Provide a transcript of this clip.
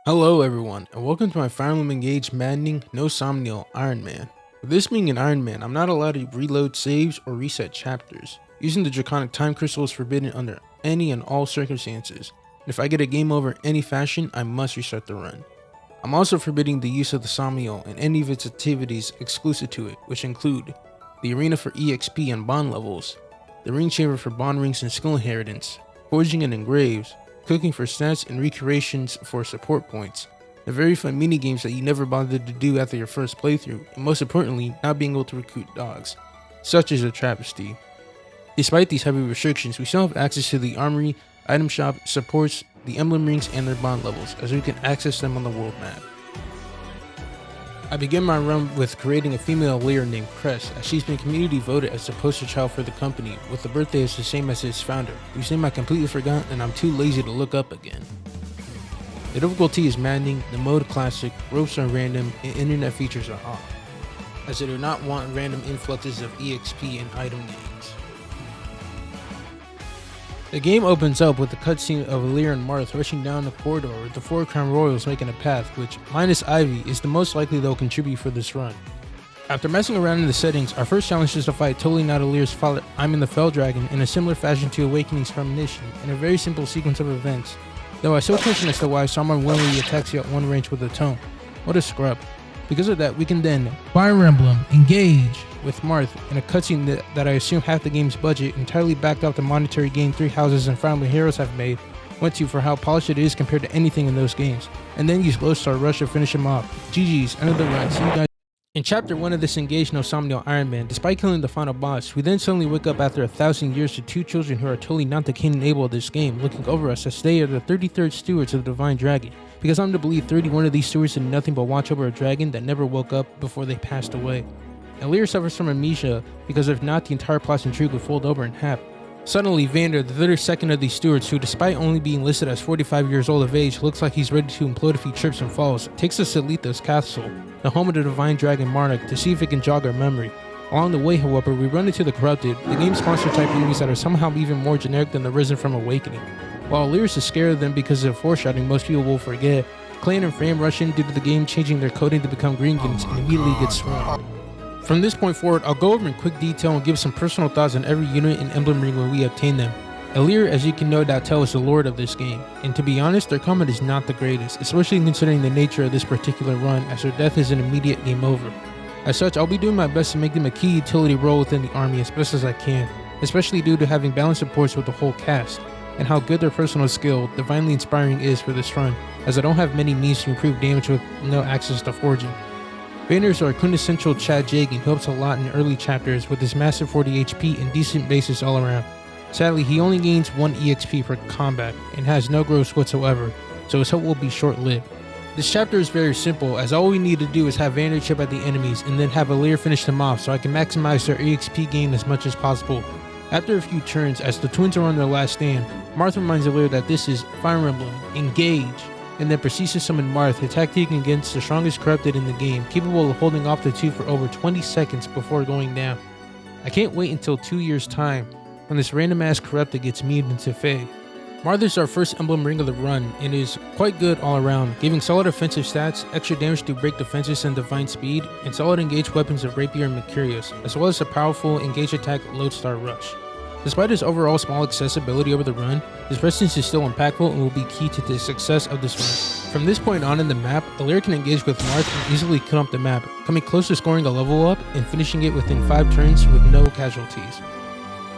Hello everyone, and welcome to my Fire Emblem Engage Maddening No Somniel Ironman. With this being an Ironman, I'm not allowed to reload saves or reset chapters. Using the Draconic Time Crystal is forbidden under any and all circumstances, and if I get a game over in any fashion, I must restart the run. I'm also forbidding the use of the Somniel and any of its activities exclusive to it, which include the Arena for EXP and bond levels, the Ring Chamber for bond rings and skill inheritance, forging and engraves, cooking for stats and recreations for support points, the very fun minigames that you never bothered to do after your first playthrough, and most importantly, not being able to recruit dogs, such as a travesty. Despite these heavy restrictions, we still have access to the armory, item shop, supports, the emblem rings, and their bond levels, as we can access them on the world map. I began my run with creating a female layer named Cress, as she's been community voted as the poster child for the company, with the birthday is the same as its founder, whose name I completely forgot and I'm too lazy to look up again. The difficulty is maddening, the mode classic, ropes are random, and internet features are off, as I do not want random influxes of EXP and item gains. The game opens up with a cutscene of Alir and Marth rushing down the corridor with the 4 Crown Royals making a path, which, minus Ivy, is the most likely they'll contribute for this run. After messing around in the settings, our first challenge is to fight Totally Not Alir's father, I'm the Fell Dragon, in a similar fashion to Awakening's Premonition, in a very simple sequence of events, though I still question as to why someone willingly attacks you at one range with a tome. What a scrub. Because of that, we can then Fire Emblem Engage with Marth in a cutscene that I assume half the game's budget, entirely backed off the monetary gain 3 houses and Fire Emblem Heroes have made, went to for how polished it is compared to anything in those games, and then use Glowstar Rush to finish him off. GG's, end of the run, see you guys. In chapter 1 of this Engage No Somniel Ironman, despite killing the final boss, we then suddenly wake up after 1,000 years to 2 children who are totally not the king and able of this game, looking over us as they are the 33rd stewards of the Divine Dragon, because I'm to believe 31 of these stewards did nothing but watch over a dragon that never woke up before they passed away. Alir suffers from amnesia because if not, the entire plot intrigue would fold over in half. Suddenly, Vander, the 32nd of these stewards, who despite only being listed as 45 years old of age, looks like he's ready to implode if he trips and falls, takes us to Lithos Castle, the home of the Divine Dragon Monarch, to see if it can jog our memory. Along the way, however, we run into the Corrupted, the game's monster type enemies that are somehow even more generic than the Risen from Awakening. While Alir is scared of them because of foreshadowing most people will forget, Clan and Frame rush in due to the game changing their coding to become Greengans and immediately get swarmed. From this point forward, I'll go over in quick detail and give some personal thoughts on every unit and emblem ring when we obtain them. Alir, as you can no doubt tell, is the lord of this game, and to be honest, their combat is not the greatest, especially considering the nature of this particular run, as their death is an immediate game over. As such, I'll be doing my best to make them a key utility role within the army as best as I can, especially due to having balanced supports with the whole cast, and how good their personal skill, divinely inspiring, is for this run, as I don't have many means to improve damage with no access to forging. Vander's our quintessential Chad Jagan, who helps a lot in early chapters with his massive 40 HP and decent bases all around. Sadly, he only gains 1 EXP per combat and has no growth whatsoever, so his help will be short-lived. This chapter is very simple, as all we need to do is have Vander chip at the enemies and then have Alir finish them off so I can maximize their EXP gain as much as possible. After a few turns, as the twins are on their last stand, Marth reminds Alir that this is Fire Emblem Engage, and then proceeds to summon Marth, attacking against the strongest Corrupted in the game, capable of holding off the 2 for over 20 seconds before going down. I can't wait until 2 years' time, when this random ass Corrupted gets muted into Fae. Marth is our first emblem ring of the run, and is quite good all around, giving solid offensive stats, extra damage to break defenses and divine speed, and solid engaged weapons of Rapier and Mercurius, as well as a powerful engaged attack Lodestar Rush. Despite his overall small accessibility over the run, his presence is still impactful and will be key to the success of this run. From this point on in the map, Alir can engage with Marth and easily cut up the map, coming close to scoring a level up and finishing it within 5 turns with no casualties.